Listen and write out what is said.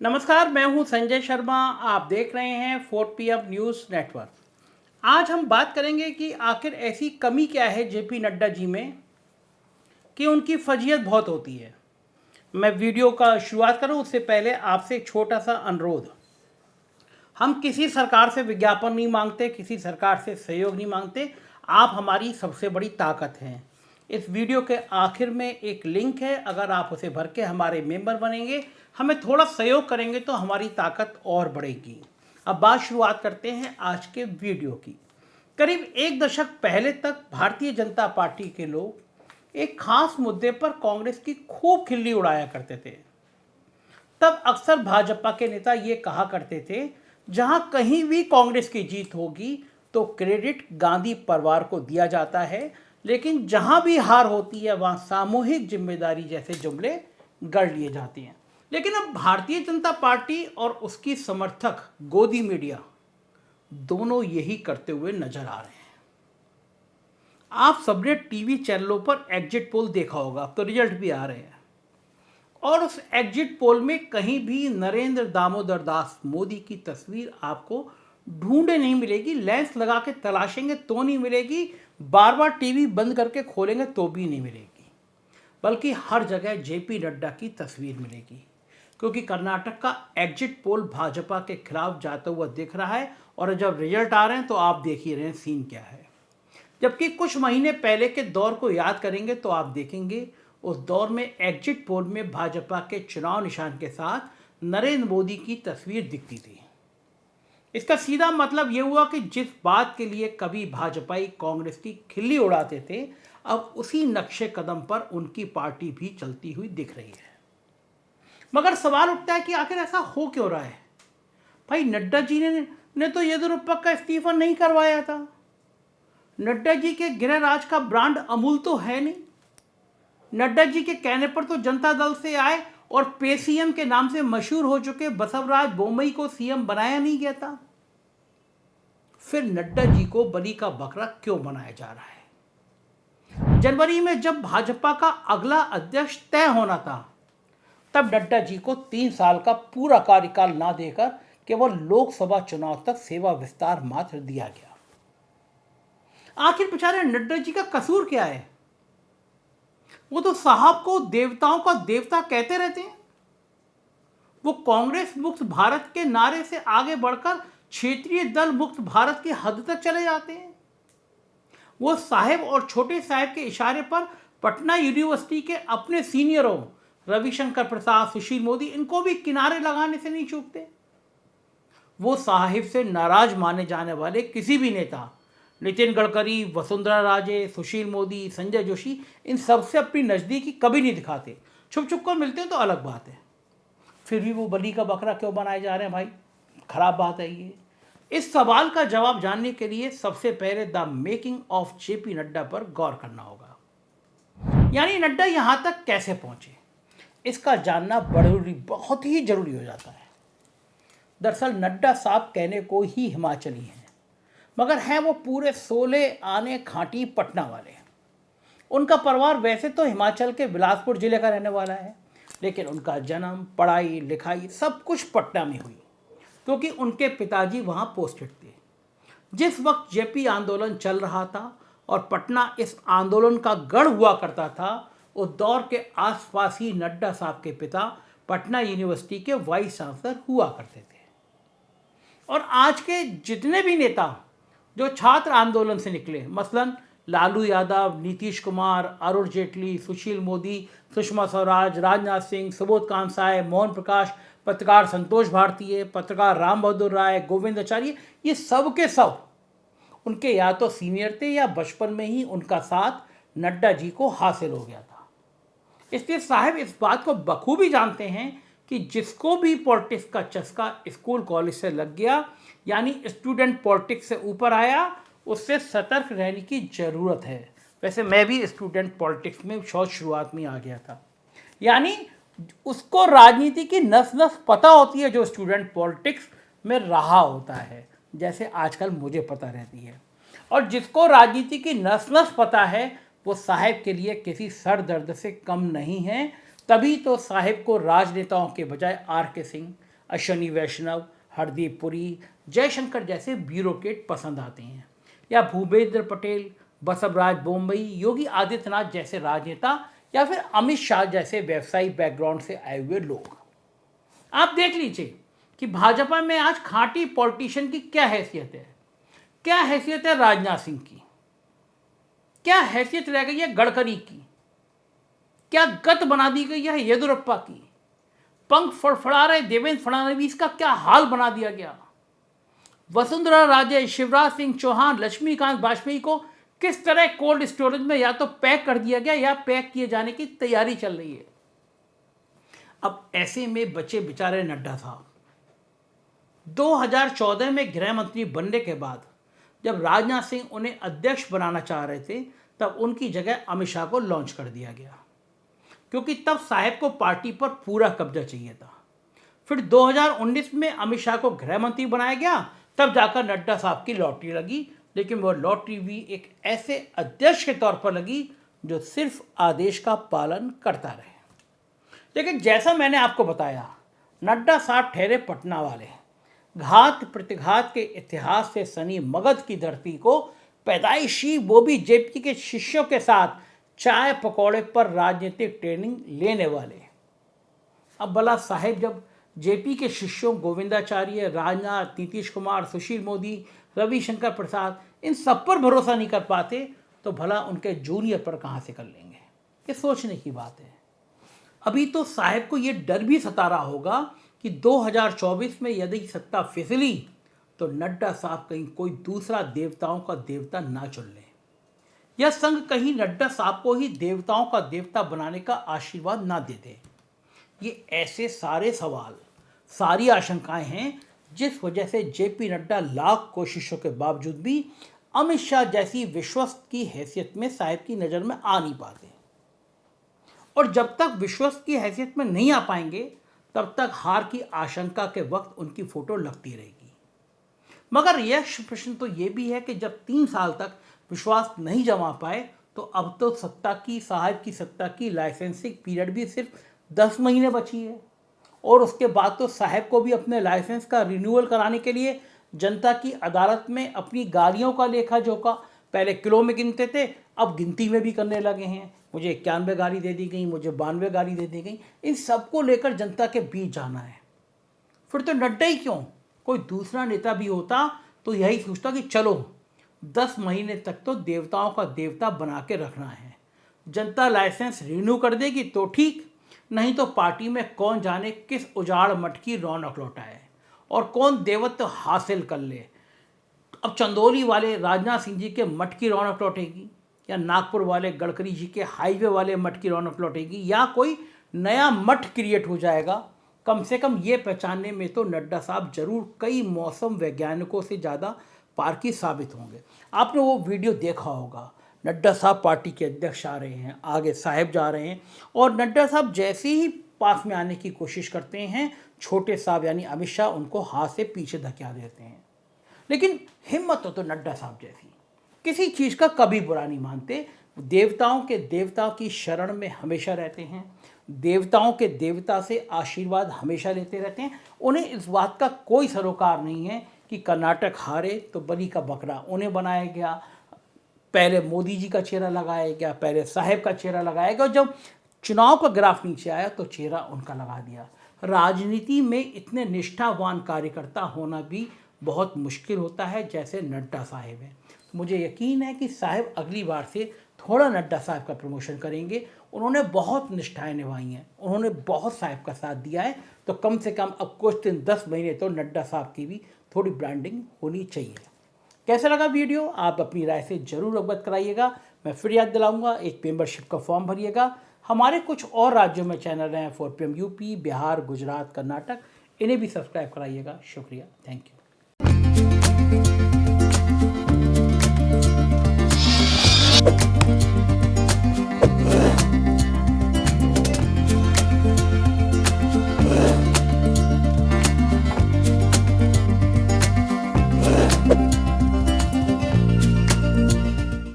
नमस्कार, मैं हूं संजय शर्मा। आप देख रहे हैं 4 PM न्यूज़ नेटवर्क। आज हम बात करेंगे कि आखिर ऐसी कमी क्या है जेपी नड्डा जी में कि उनकी फजीयत बहुत होती है। मैं वीडियो का शुरुआत करूं उससे पहले आपसे एक छोटा सा अनुरोध। हम किसी सरकार से विज्ञापन नहीं मांगते, किसी सरकार से सहयोग नहीं मांगते। आप हमारी सबसे बड़ी ताकत हैं। इस वीडियो के आखिर में एक लिंक है, अगर आप उसे भर के हमारे मेंबर बनेंगे, हमें थोड़ा सहयोग करेंगे तो हमारी ताकत और बढ़ेगी। अब बात शुरुआत करते हैं आज के वीडियो की। करीब एक दशक पहले तक भारतीय जनता पार्टी के लोग एक खास मुद्दे पर कांग्रेस की खूब खिल्ली उड़ाया करते थे। तब अक्सर भाजपा के नेता ये कहा करते थे, जहां कहीं भी कांग्रेस की जीत होगी तो क्रेडिट गांधी परिवार को दिया जाता है, लेकिन जहां भी हार होती है वहां सामूहिक जिम्मेदारी जैसे जुमले गढ़ लिए जाते हैं। लेकिन अब भारतीय जनता पार्टी और उसकी समर्थक गोदी मीडिया दोनों यही करते हुए नजर आ रहे हैं। आप सबने टीवी चैनलों पर एग्जिट पोल देखा होगा, अब तो रिजल्ट भी आ रहे हैं, और उस एग्जिट पोल में कहीं भी नरेंद्र दामोदर दास मोदी की तस्वीर आपको ढूंढे नहीं मिलेगी। लेंस लगा के तलाशेंगे तो नहीं मिलेगी, बार बार टीवी बंद करके खोलेंगे तो भी नहीं मिलेगी, बल्कि हर जगह जेपी नड्डा की तस्वीर मिलेगी। क्योंकि कर्नाटक का एग्जिट पोल भाजपा के खिलाफ जाता हुआ दिख रहा है, और जब रिजल्ट आ रहे हैं तो आप देख ही रहे हैं सीन क्या है। जबकि कुछ महीने पहले के दौर को याद करेंगे तो आप देखेंगे उस दौर में एग्जिट पोल में भाजपा के चुनाव निशान के साथ नरेंद्र मोदी की तस्वीर दिखती थी। इसका सीधा मतलब यह हुआ कि जिस बात के लिए कभी भाजपाई कांग्रेस की खिल्ली उड़ाते थे, अब उसी नक्शे कदम पर उनकी पार्टी भी चलती हुई दिख रही है। मगर सवाल उठता है कि आखिर ऐसा हो क्यों रहा है। भाई, नड्डा जी ने तो येदियुरप्पा का इस्तीफा नहीं करवाया था। नड्डा जी के गृह राज का ब्रांड अमूल तो है नहीं। नड्डा जी के कहने पर तो जनता दल से आए और पे सीएम के नाम से मशहूर हो चुके बसवराज बोम्मई को सीएम बनाया नहीं गया था। फिर नड्डा जी को बलि का बकरा क्यों बनाया जा रहा है। जनवरी में जब भाजपा का अगला अध्यक्ष तय होना था, तब नड्डा जी को 3 साल का पूरा कार्यकाल ना देकर केवल लोकसभा चुनाव तक सेवा विस्तार मात्र दिया गया। आखिर बेचारे नड्डा जी का कसूर क्या है। वो तो साहब को देवताओं का देवता कहते रहते हैं। वो कांग्रेस मुक्त भारत के नारे से आगे बढ़कर क्षेत्रीय दल मुक्त भारत की हद तक चले जाते हैं। वो साहेब और छोटे साहेब के इशारे पर पटना यूनिवर्सिटी के अपने सीनियरों रविशंकर प्रसाद, सुशील मोदी, इनको भी किनारे लगाने से नहीं चूकते। वो साहिब से नाराज माने जाने वाले किसी भी नेता, नितिन गडकरी, वसुंधरा राजे, सुशील मोदी, संजय जोशी, इन सबसे अपनी नज़दीकी कभी नहीं दिखाते। छुप छुप कर मिलते हैं तो अलग बात है। फिर भी वो बलि का बकरा क्यों बनाए जा रहे हैं भाई, खराब बात है ये। इस सवाल का जवाब जानने के लिए सबसे पहले the making of JP Nadda पर गौर करना होगा। यानी नड्डा यहाँ तक कैसे पहुँचे, इसका जानना बहुत ही जरूरी हो जाता है। दरअसल नड्डा साहब कहने को ही हिमाचली हैं, मगर हैं वो पूरे 16 आने खाटी पटना वाले। उनका परिवार वैसे तो हिमाचल के बिलासपुर जिले का रहने वाला है, लेकिन उनका जन्म, पढ़ाई लिखाई सब कुछ पटना में हुई, क्योंकि उनके पिताजी वहाँ पोस्टेड थे। जिस वक्त जेपी आंदोलन चल रहा था और पटना इस आंदोलन का गढ़ हुआ करता था, उस दौर के आसपास ही नड्डा साहब के पिता पटना यूनिवर्सिटी के वाइस चांसलर हुआ करते थे। और आज के जितने भी नेता जो छात्र आंदोलन से निकले, मसलन लालू यादव, नीतीश कुमार, अरुण जेटली, सुशील मोदी, सुषमा स्वराज, राजनाथ सिंह, सुबोध कांसाय, मोहन प्रकाश, पत्रकार संतोष भारतीय, पत्रकार राम बहादुर राय, गोविंदाचार्य, ये सब के सब उनके या तो सीनियर थे या बचपन में ही उनका साथ नड्डा जी को हासिल हो गया था। इसलिए साहब इस बात को बखूबी जानते हैं कि जिसको भी पॉलिटिक्स का चस्का स्कूल कॉलेज से लग गया, यानी स्टूडेंट पॉलिटिक्स से ऊपर आया, उससे सतर्क रहने की ज़रूरत है। वैसे मैं भी स्टूडेंट पॉलिटिक्स में शुरुआत में आ गया था। यानी उसको राजनीति की नस नस पता होती है जो स्टूडेंट पॉलिटिक्स में रहा होता है, जैसे आजकल मुझे पता रहती है। और जिसको राजनीति की नस नस पता है वो साहिब के लिए किसी सर दर्द से कम नहीं है। तभी तो साहिब को राजनेताओं के बजाय आर के सिंह, अश्विनी वैष्णव, हरदीप पुरी, जयशंकर जैसे ब्यूरोक्रेट पसंद आते हैं, या भूपेंद्र पटेल, बसवराज बोम्मई, योगी आदित्यनाथ जैसे राजनेता, या फिर अमित शाह जैसे व्यवसायी बैकग्राउंड से आए हुए लोग। आप देख लीजिए कि भाजपा में आज खांटी पॉलिटिशियन की क्या हैसियत है। क्या हैसियत है राजनाथ सिंह की, क्या हैसियत रह गई है गडकरी की, क्या गत बना दी गई है येदियुरप्पा की, पंख फड़फड़ा रहे देवेंद्र फडणवीस का क्या हाल बना दिया गया, वसुंधरा राजे, शिवराज सिंह चौहान, लक्ष्मीकांत वाजपेयी को किस तरह कोल्ड स्टोरेज में या तो पैक कर दिया गया या पैक किए जाने की तैयारी चल रही है। अब ऐसे में बचे बेचारे नड्डा साहब 2014 में गृह मंत्री बनने के बाद जब राजनाथ सिंह उन्हें अध्यक्ष बनाना चाह रहे थे, तब उनकी जगह अमित शाह को लॉन्च कर दिया गया, क्योंकि तब साहब को पार्टी पर पूरा कब्जा चाहिए था। फिर 2019 में अमित शाह को गृह मंत्री बनाया गया, तब जाकर नड्डा साहब की लॉटरी लगी, लेकिन वह लॉटरी भी एक ऐसे अध्यक्ष के तौर पर लगी जो सिर्फ आदेश का पालन करता रहे। लेकिन जैसा मैंने आपको बताया, नड्डा साहब ठहरे पटना वाले, घात प्रतिघात के इतिहास से सनी मगध की धरती को पैदाइशी, वो भी जेपी के शिष्यों के साथ चाय पकौड़े पर राजनीतिक ट्रेनिंग लेने वाले। अब भला साहेब जब जेपी के शिष्यों गोविंदाचार्य, राजनाथ, नीतीश कुमार, सुशील मोदी, रविशंकर प्रसाद, इन सब पर भरोसा नहीं कर पाते, तो भला उनके जूनियर पर कहाँ से कर लेंगे। ये सोचने की बात है। अभी तो साहब को ये डर भी सता रहा होगा कि 2024 में यदि सत्ता फिसली तो नड्डा साहब कहीं कोई दूसरा देवताओं का देवता ना चुन ले, या संघ कहीं नड्डा साहब को ही देवताओं का देवता बनाने का आशीर्वाद ना दे दे। ये ऐसे सारे सवाल, सारी आशंकाएं हैं जिस वजह से जेपी नड्डा लाख कोशिशों के बावजूद भी अमित शाह जैसी विश्वस्त की हैसियत में साहब की नज़र में आ नहीं पाते। और जब तक विश्वस्त की हैसियत में नहीं आ पाएंगे, तब तक हार की आशंका के वक्त उनकी फोटो लगती रहेगी। मगर यह प्रश्न तो ये भी है कि जब 3 साल तक विश्वास नहीं जमा पाए, तो अब तो साहब की सत्ता की लाइसेंसिंग पीरियड भी सिर्फ 10 महीने बची है, और उसके बाद तो साहब को भी अपने लाइसेंस का रिन्यूअल कराने के लिए जनता की अदालत में अपनी गाड़ियों का लेखा जोखा, पहले किलो में गिनते थे, अब गिनती में भी करने लगे हैं। मुझे 91 गाड़ी दे दी गई, मुझे 92 गाड़ी दे दी गई। इन सबको लेकर जनता के बीच जाना है। फिर तो नड्डा ही क्यों, कोई दूसरा नेता भी होता तो यही सोचता कि चलो 10 महीने तक तो देवताओं का देवता बना के रखना है, जनता लाइसेंस रिन्यू कर देगी तो ठीक, नहीं तो पार्टी में कौन जाने किस उजाड़ मठ की रौनक लौटाए और कौन देवत्व हासिल कर ले। अब चंदौली वाले राजनाथ सिंह जी के मठ की रौनक लौटेगी, या नागपुर वाले गडकरी जी के हाईवे वाले मठ की रौनक लौटेगी, या कोई नया मठ क्रिएट हो जाएगा। कम से कम ये पहचानने में तो नड्डा साहब जरूर कई मौसम वैज्ञानिकों से ज़्यादा पारखी साबित होंगे। आपने वो वीडियो देखा होगा, नड्डा साहब पार्टी के अध्यक्ष आ रहे हैं, आगे साहब जा रहे हैं, और नड्डा साहब जैसे ही पास में आने की कोशिश करते हैं, छोटे साहब यानी अमित शाह उनको हाथ से पीछे धकेल देते हैं। लेकिन हिम्मत तो नड्डा साहब जैसी, किसी चीज़ का कभी बुरा नहीं मानते, देवताओं के देवता की शरण में हमेशा रहते हैं, देवताओं के देवता से आशीर्वाद हमेशा लेते रहते हैं। उन्हें इस बात का कोई सरोकार नहीं है कि कर्नाटक हारे तो बलि का बकरा उन्हें बनाया गया, पहले मोदी जी का चेहरा लगाया गया, पहले साहब का चेहरा लगाया गया, और जब चुनाव का ग्राफ नीचे आया तो चेहरा उनका लगा दिया। राजनीति में इतने निष्ठावान कार्यकर्ता होना भी बहुत मुश्किल होता है, जैसे नड्डा साहब हैं। मुझे यकीन है कि साहब अगली बार से थोड़ा नड्डा साहब का प्रमोशन करेंगे। उन्होंने बहुत निष्ठाएं निभाई हैं, उन्होंने बहुत साहब का साथ दिया है, तो कम से कम अब कुछ दिन 10 महीने तो नड्डा साहब की भी थोड़ी ब्रांडिंग होनी चाहिए। कैसा लगा वीडियो, आप अपनी राय से ज़रूर अवगत कराइएगा। मैं फिर याद दिलाऊंगा, एक मेंबरशिप का फॉर्म भरिएगा। हमारे कुछ और राज्यों में चैनल हैं, 4PM यूपी, बिहार, गुजरात, कर्नाटक, इन्हें भी सब्सक्राइब कराइएगा। शुक्रिया, थैंक यू।